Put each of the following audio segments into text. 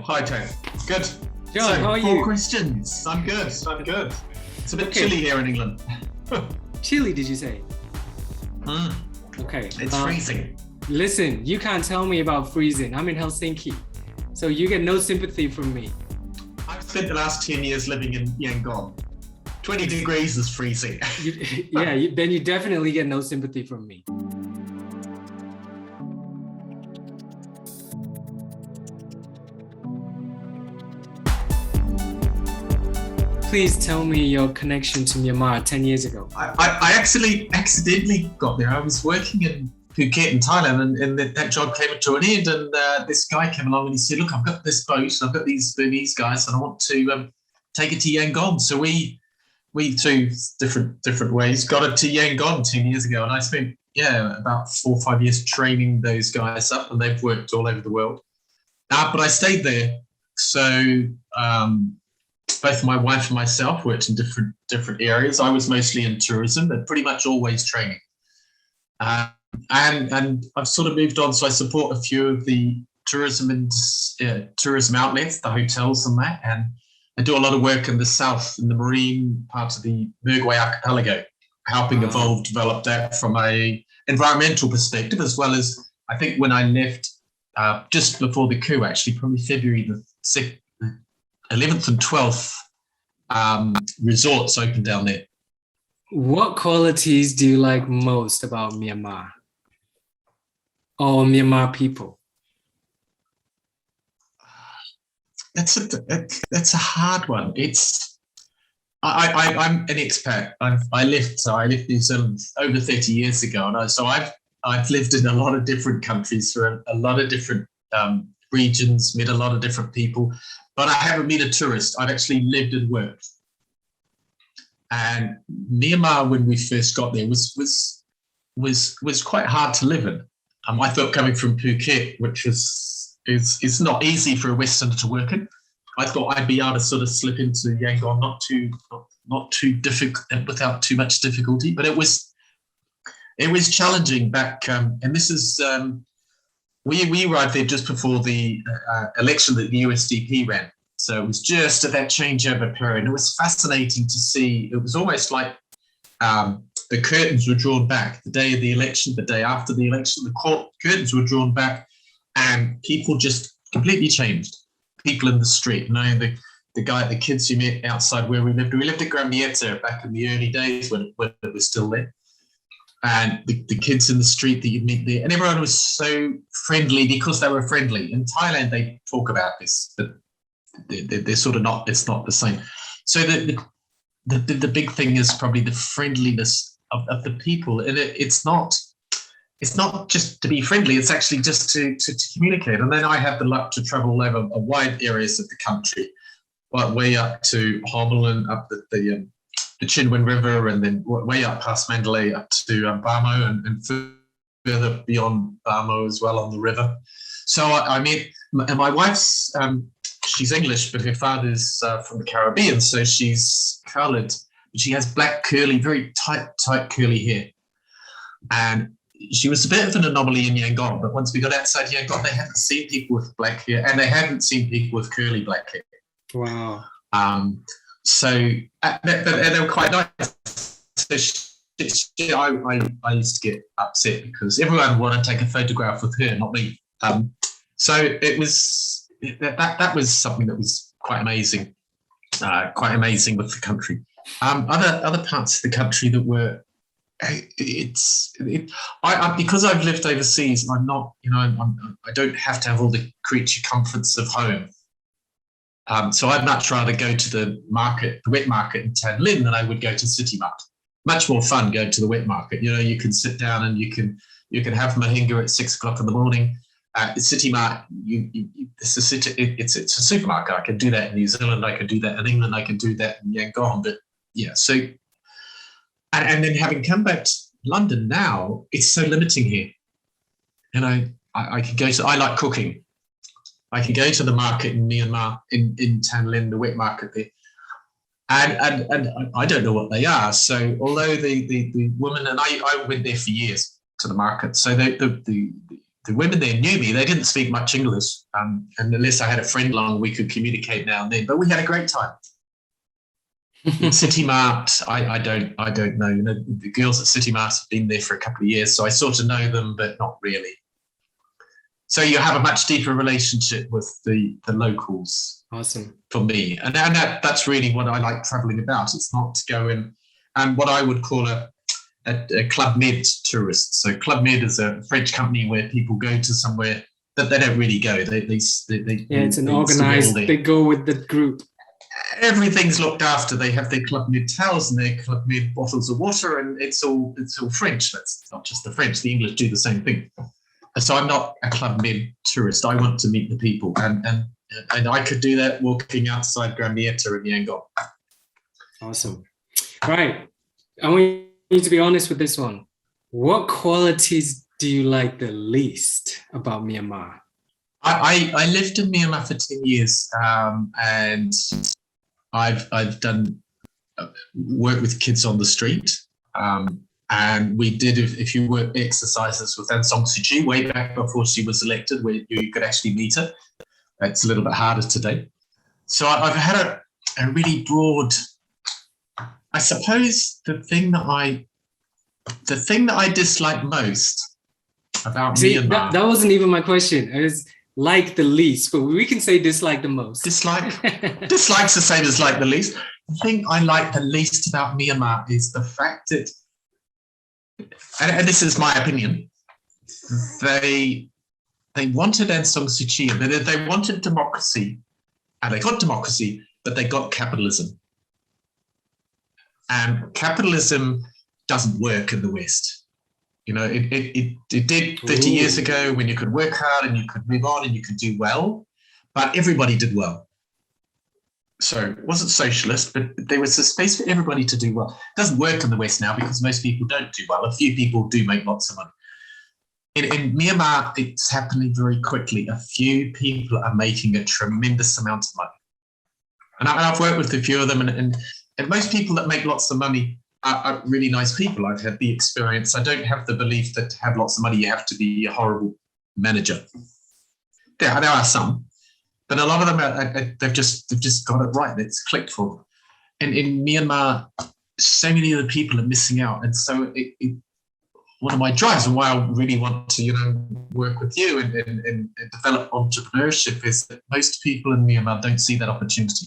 Hi, Thein. Good. John, how are you? 4 questions. I'm good. It's a bit chilly here in England. Chilly, did you say? Mm. Okay. It's freezing. Listen, you can't tell me about freezing. I'm in Helsinki, so you get no sympathy from me. I've spent the last 10 years living in Yangon. 20 degrees is freezing. Then you definitely get no sympathy from me. Please tell me your connection to Myanmar 10 years ago. I actually accidentally got there. I was working in Phuket in Thailand, and that job came to an end, and this guy came along and he said, look, I've got this boat, I've got these Burmese guys, and I want to take it to Yangon. So we through different ways got it to Yangon 10 years ago, and I spent about 4 or 5 years training those guys up, and they've worked all over the world. But I stayed there, so both my wife and myself worked in different areas. I was mostly in tourism, but pretty much always training. And I've sort of moved on, so I support a few of the tourism outlets, the hotels and that, and I do a lot of work in the south, in the marine part of the Mergui archipelago, helping develop that from a environmental perspective, as well as, I think when I left just before the coup, actually, probably February the 11th and 12th, resorts opened down there. What qualities do you like most about Myanmar or Myanmar people? That's a hard one. I'm an expat. I left New Zealand over 30 years ago, and I've lived in a lot of different countries for a lot of different regions, met a lot of different people, but I haven't been a tourist. I've actually lived and worked. And Myanmar, when we first got there, was quite hard to live in. I thought, coming from Phuket, which is not easy for a Westerner to work in, I thought I'd be able to sort of slip into Yangon, not too difficult, without too much difficulty. But it was challenging back, and this is we arrived there just before the election that the USDP ran. So it was just at that changeover period. It was fascinating to see. It was almost like the curtains were drawn back the day of the election, the day after the election. The curtains were drawn back, and people just completely changed. People in the street, the kids you met outside where we lived. We lived at Grammietta back in the early days when it was still there. And the kids in the street that you'd meet there, and everyone was so friendly because they were friendly. In Thailand, they talk about this, but they're sort of not. It's not the same. So the big thing is probably the friendliness of the people, and it's not just to be friendly. It's actually just to communicate. And then I have the luck to travel over a wide areas of the country, right way up to Homelin, up the Chinwin River, and then way up past Mandalay up to Bamo, and further beyond Bamo as well on the river. So I met, and my wife's, she's English, but her father's from the Caribbean, so she's coloured. She has black, curly, very tight curly hair. And she was a bit of an anomaly in Yangon, but once we got outside Yangon, they hadn't seen people with black hair, and they hadn't seen people with curly black hair. Wow. So, but they were quite nice. So I used to get upset because everyone wanted to take a photograph with her, not me. So it was that was something that was quite amazing with the country. Other parts of the country that were, because I've lived overseas, I'm not, I don't have to have all the creature comforts of home. So I'd much rather go to the wet market in Tan Lin than I would go to City Mart. Much more fun going to the wet market. You can sit down and you can have mahinga at 6 o'clock in the morning. City Mart, it's a supermarket. I can do that in New Zealand. I can do that in England. I can do that in Yangon. But yeah, so and then having come back to London now, it's so limiting here. I can go to. I like cooking. I can go to the market in Myanmar, in Tan Lin, the wet market there, and I don't know what they are. So although the woman, and I went there for years to the market, so the the women there knew me. They didn't speak much English, and unless I had a friend along, we could communicate now and then. But we had a great time. City Mart, I don't know. You know, the girls at City Mart have been there for a couple of years, so I sort of know them, but not really. So you have a much deeper relationship with the locals. Awesome. For me, and that's really what I like traveling about. It's not to go in and what I would call a Club Med tourist. So Club Med is a French company where people go to somewhere that they don't really go. It's an organized. They go with the group. Everything's looked after. They have their Club Med towels and their Club Med bottles of water, and it's all French. That's not just the French. The English do the same thing. So I'm not a Club Med tourist. I want to meet the people, and I could do that walking outside Gramieta in Yangon. Awesome. Right. I want you to be honest with this one. What qualities do you like the least about Myanmar? I lived in Myanmar for 10 years, and I've done work with kids on the street. And we did, if you work exercises with Aung San Suu Kyi way back before she was elected, where you could actually meet her. It's a little bit harder today. So I've had a really broad, I suppose the thing that I dislike most about Myanmar. That wasn't even my question. It was like the least, but we can say dislike the most. Dislike's the same as like the least. The thing I like the least about Myanmar is the fact that, and this is my opinion, they wanted Aung San Suu Kyi, they wanted democracy, and they got democracy, but they got capitalism. And capitalism doesn't work in the West. You know, it did 50 years ago when you could work hard and you could move on and you could do well, but everybody did well. So it wasn't socialist, but there was a space for everybody to do well. It doesn't work in the West now because most people don't do well. A few people do make lots of money. In Myanmar, it's happening very quickly. A few people are making a tremendous amount of money. And I've worked with a few of them, and most people that make lots of money are really nice people. I've had the experience. I don't have the belief that to have lots of money, you have to be a horrible manager. There are some, but a lot of them, they've just got it right. It's clicked for them. And in Myanmar, so many of the people are missing out. And so one of my drives and why I really want to, work with you and develop entrepreneurship is that most people in Myanmar don't see that opportunity.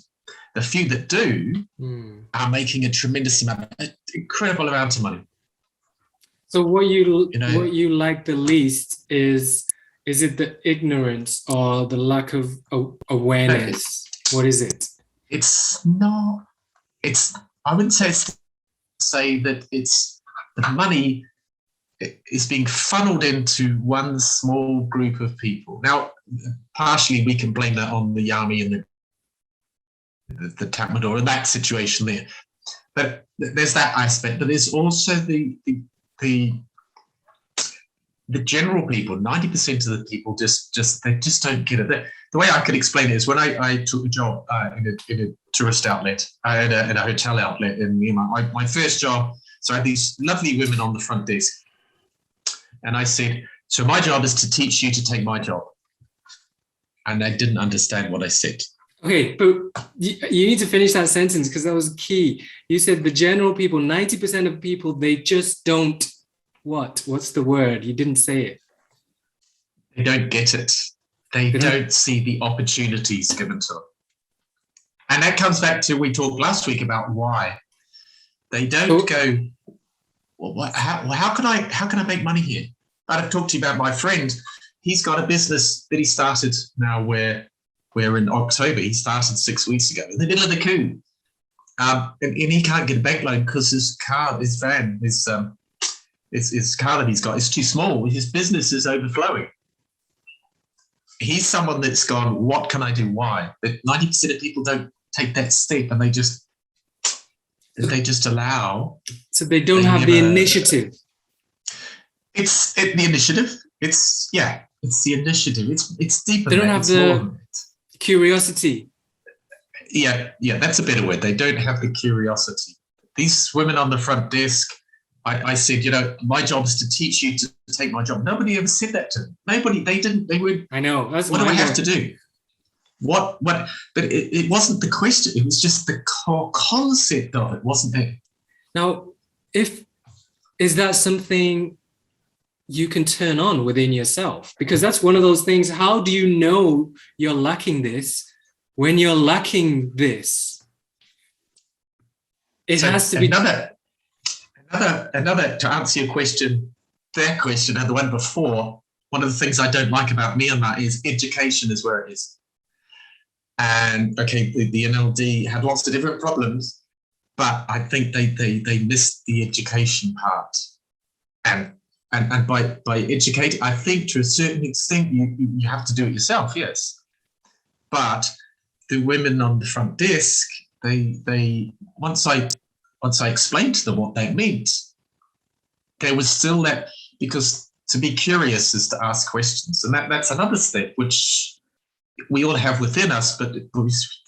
The few that do are making a tremendous amount, incredible amount of money. So what you like the least is it the ignorance or the lack of awareness? What is it? It's not. I wouldn't say that it's the money is being funneled into one small group of people. Now, partially we can blame that on the army and the Tatmadaw and that situation there. But there's that aspect, but there's also the general people. 90% of the people just don't get it. The way I could explain it is when I took a job in a tourist outlet, in a hotel outlet in Myanmar. My first job, so I had these lovely women on the front desk, and I said, "So my job is to teach you to take my job," and they didn't understand what I said. Okay, but you need to finish that sentence because that was key. You said the general people, 90% of people, they just don't, what's the word? You didn't say it. They don't get it. They don't see the opportunities given to them. And that comes back to, we talked last week about why. They don't go, well, how can I make money here? I've talked to you about my friend. He's got a business that he started now where in October, he started 6 weeks ago, in the middle of the coup. And he can't get a bank loan because his car that he's got is too small. His business is overflowing. He's someone that's gone, what can I do? Why? But 90% of people don't take that step and they just allow. So they don't have the initiative. It's the initiative. It's the initiative. It's deeper. They don't have the curiosity. Yeah, that's a better word. They don't have the curiosity. These women on the front desk, I said, my job is to teach you to take my job. Nobody ever said that to me. Nobody, they didn't, they would. I know. That's what do I have to do? But it wasn't the question. It was just the core concept of it, wasn't it? Now, is that something you can turn on within yourself? Because that's one of those things. How do you know you're lacking this when you're lacking this? It has to be another to answer your question, that question and the one before. One of the things I don't like about Myanmar is education is where it is. And okay, the NLD had lots of different problems, but I think they missed the education part. And by educating, I think to a certain extent you have to do it yourself, yes. But the women on the front desk, they once I explained to them what that meant, there was still that, because to be curious is to ask questions, and that's another step which we all have within us, but it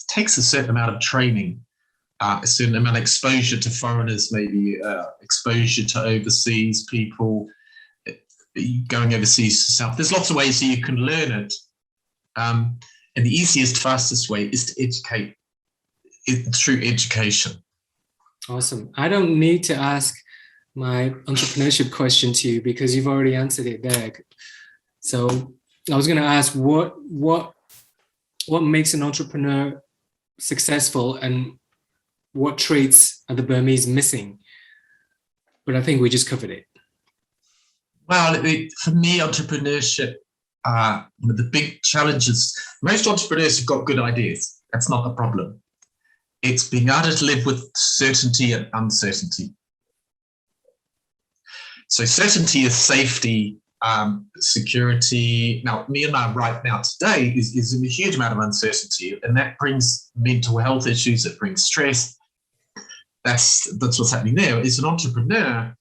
takes a certain amount of training, a certain amount of exposure to foreigners, maybe exposure to overseas people, going overseas yourself. There's lots of ways that you can learn it, and the easiest, fastest way is to educate through education. Awesome. I don't need to ask my entrepreneurship question to you because you've already answered it there. So I was going to ask what makes an entrepreneur successful and what traits are the Burmese missing? But I think we just covered it. Well, for me, entrepreneurship, one of the big challenges, most entrepreneurs have got good ideas. That's not the problem. It's being able to live with certainty and uncertainty. So certainty is safety, security. Now, Myanmar right now today is in a huge amount of uncertainty, and that brings mental health issues, it brings stress. That's what's happening there. As an entrepreneur,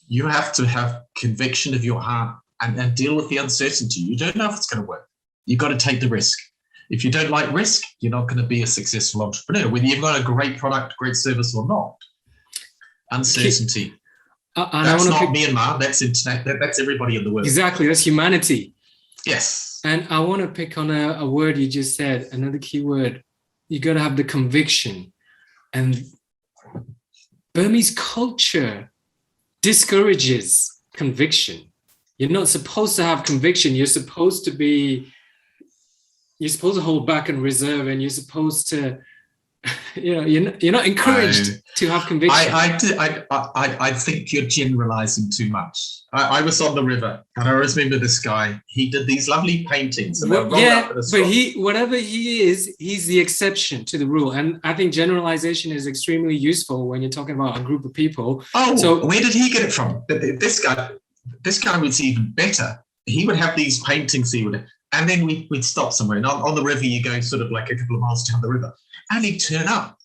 you have to have conviction of your heart and deal with the uncertainty. You don't know if it's going to work. You've got to take the risk. If you don't like risk, you're not going to be a successful entrepreneur, whether you've got a great product, great service or not. Uncertainty. That's not Myanmar, that's internet, that's everybody in the world. Exactly, that's humanity. Yes. And I want to pick on a word you just said, another key word. You got to have the conviction. And Burmese culture discourages conviction. You're not supposed to have conviction. You're supposed to hold back and reserve, and you're supposed to, you're not encouraged to have conviction. I think you're generalizing too much. I was on the river, and I always remember this guy. He did these lovely paintings. And whatever he is, he's the exception to the rule. And I think generalization is extremely useful when you're talking about a group of people. Oh, so where did he get it from? This guy was even better. He would have these paintings. And then we'd stop somewhere. And on the river, you go sort of like a couple of miles down the river. And he'd turn up.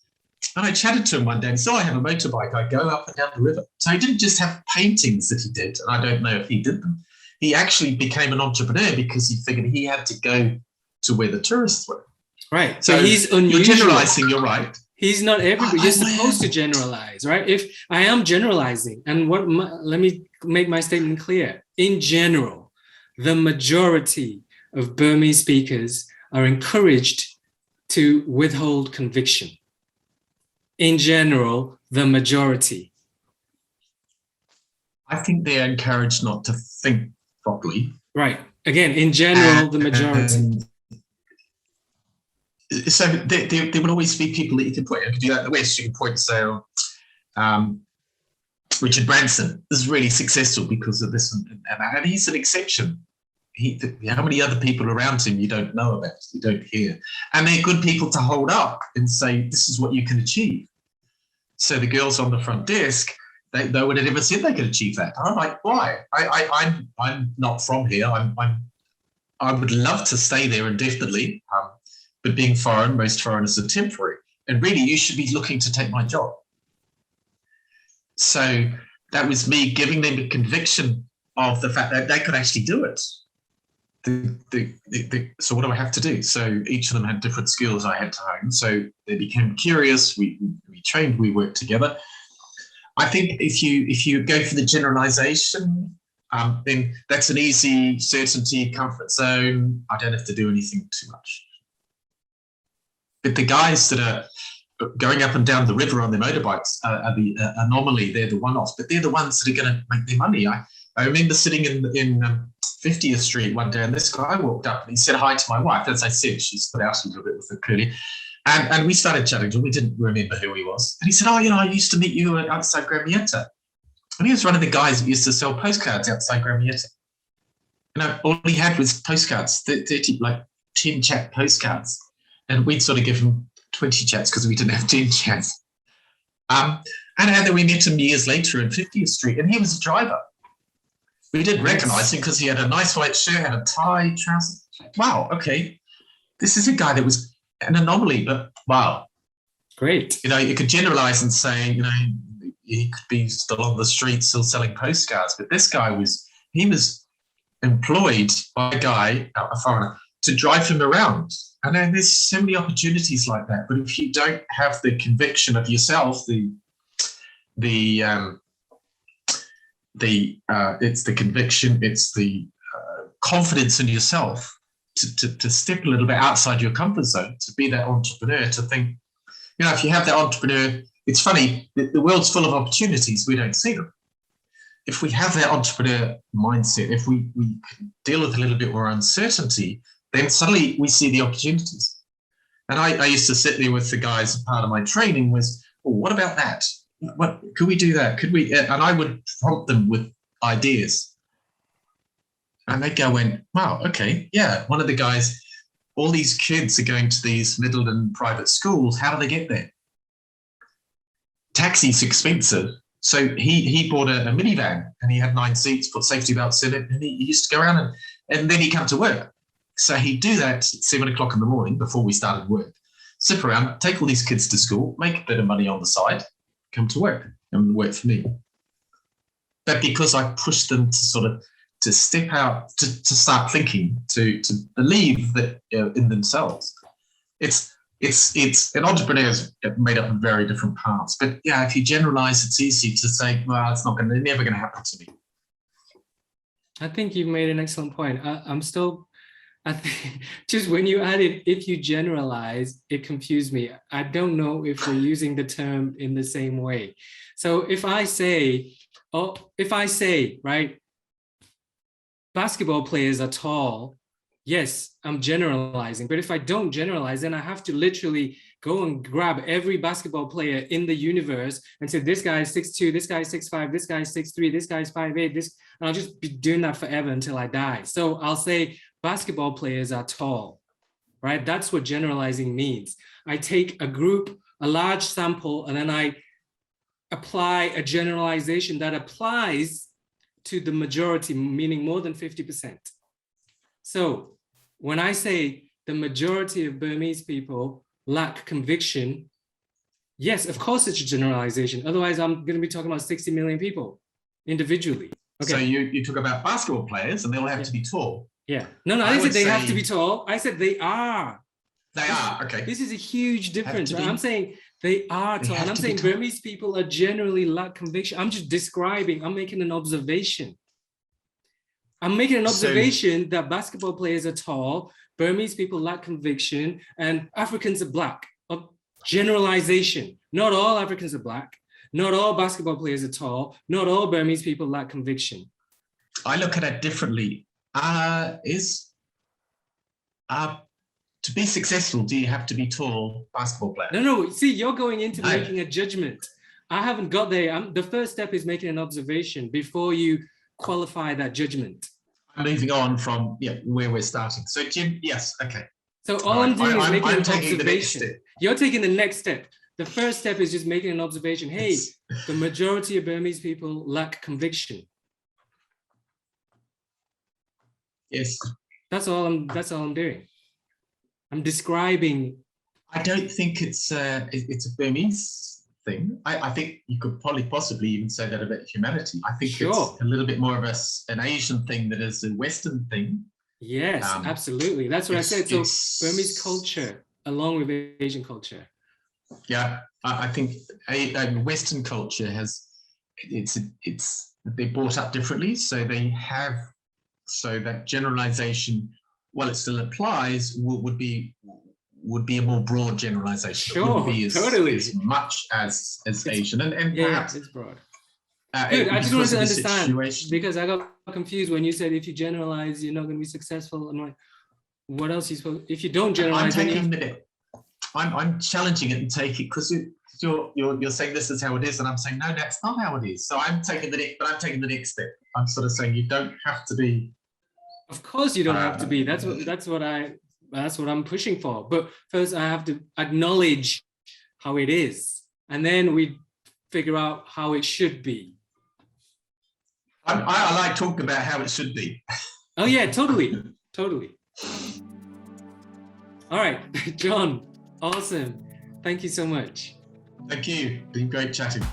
And I chatted to him one day and said, I have a motorbike. I go up and down the river. So he didn't just have paintings that he did. And I don't know if he did them. He actually became an entrepreneur because he figured he had to go to where the tourists were. Right. So he's unusual. You're generalizing, you're right. He's not everybody. You're supposed to generalize, right? If I am generalizing, and let me make my statement clear. In general, the majority of Burmese speakers are encouraged to withhold conviction. In general, the majority. I think they're encouraged not to think properly. Right. Again, in general, the majority. So there would always be people that you could point. You could do that in the West. You can point to, Richard Branson is really successful because of this, and he's an exception. How many other people around him you don't know about, you don't hear. And they're good people to hold up and say, this is what you can achieve. So the girls on the front desk, no one had ever said they could achieve that. And I'm like, why? I'm not from here. I would love to stay there indefinitely, but being foreign, most foreigners are temporary. And really, you should be looking to take my job. So that was me giving them the conviction of the fact that they could actually do it. So what do I have to do? So each of them had different skills I had to hone. So they became curious. We trained. We worked together. I think if you go for the generalization, then that's an easy certainty, comfort zone. I don't have to do anything too much. But the guys that are going up and down the river on their motorbikes are the anomaly. They're the one-off, but they're the ones that are going to make their money. I remember sitting in 50th Street one day, and this guy walked up and he said hi to my wife. As I said, she's put out a little bit with her curly. And we started chatting to him. We didn't remember who he was. And he said, oh, I used to meet you outside Gramietta. And he was one of the guys that used to sell postcards outside Gramietta. All he had was postcards, 30, like 10 chat postcards. And we'd sort of give him 20 chats because we didn't have 10 chats. And then we met him years later in 50th Street, and he was a driver. We didn't recognize him because he had a nice white shirt, had a tie, trousers. Wow, okay. This is a guy that was an anomaly, but wow. Great. You could generalize and say, he could be still on the street, still selling postcards, but this guy was employed by a guy, a foreigner, to drive him around. And then there's so many opportunities like that. But if you don't have the conviction of yourself, it's the conviction, it's the confidence in yourself to step a little bit outside your comfort zone, to be that entrepreneur, to think, if you have that entrepreneur, it's funny, the world's full of opportunities, we don't see them. If we have that entrepreneur mindset, if we deal with a little bit more uncertainty, then suddenly we see the opportunities. And I used to sit there with the guys, part of my training was, what about that? What could we do that? Could we? And I would prompt them with ideas. And they'd go, wow, okay, yeah. One of the guys, all these kids are going to these middle and private schools. How do they get there? Taxi's expensive. So he bought a minivan, and he had 9 seats, put safety belts in it, and he used to go around and then he'd come to work. So he'd do that at 7 o'clock in the morning before we started work. Sit around, take all these kids to school, make a bit of money on the side, come to work and work for me. But because I pushed them to step out, to start thinking, to believe that in themselves, it's an entrepreneur's made up of very different parts. But yeah, if you generalize, it's easy to say, well, it's never going to happen to me. I think you've made an excellent point. I think just when you added, if you generalize, it confused me. I don't know if we're using the term in the same way. So if I say, right, basketball players are tall, yes, I'm generalizing. But if I don't generalize, then I have to literally go and grab every basketball player in the universe and say, this guy is 6'2", this guy is 6'5", this guy is 6'3", this guy is 5'8", and I'll just be doing that forever until I die. So I'll say basketball players are tall, right? That's what generalizing means. I take a group, a large sample, and then I apply a generalization that applies to the majority, meaning more than 50%. So when I say the majority of Burmese people lack conviction, yes, of course it's a generalization. Otherwise, I'm going to be talking about 60 million people individually. Okay. So you talk about basketball players, and they'll have to be tall. Yeah. No, I didn't say they have to be tall. I said they are. They are, okay. This is a huge difference. Right? I'm saying they are tall. And I'm saying Burmese people are generally lack conviction. I'm just describing, I'm making an observation. I'm making an observation that basketball players are tall, Burmese people lack conviction, and Africans are black. A generalization. Not all Africans are black. Not all basketball players are tall. Not all Burmese people lack conviction. I look at it differently. To be successful, do you have to be tall basketball player? No. See, you're going into making a judgment. I haven't got there. The first step is making an observation before you qualify that judgment. I'm moving on from where we're starting. So, Jim, yes, okay. So all I'm doing is making an observation. You're taking the next step. The first step is just making an observation. Hey, the majority of Burmese people lack conviction. Yes. That's all I'm doing. I'm describing. I don't think it's a Burmese thing. I think you could possibly even say that about humanity. I think it's a little bit more of an Asian thing that is a Western thing. Yes, absolutely. That's what I said. So Burmese culture along with Asian culture. Yeah, I think Western culture has they're brought up differently, so that generalization, while it still applies, would be a more broad generalization. Sure, it wouldn't be totally. as much as Asian, and perhaps it's broad. Good. I just wanted to understand because I got confused when you said if you generalize, you're not going to be successful. I'm like, what else are you supposed? If you don't generalize, I'm challenging it and take it because you're saying this is how it is, and I'm saying no, that's not how it is. So I'm taking the next step. I'm sort of saying you don't have to be. Of course, you don't have to be. That's what I'm pushing for. But first, I have to acknowledge how it is, and then we figure out how it should be. I like talking about how it should be. Oh yeah, totally. All right, John, awesome. Thank you so much. Thank you. Been great chatting.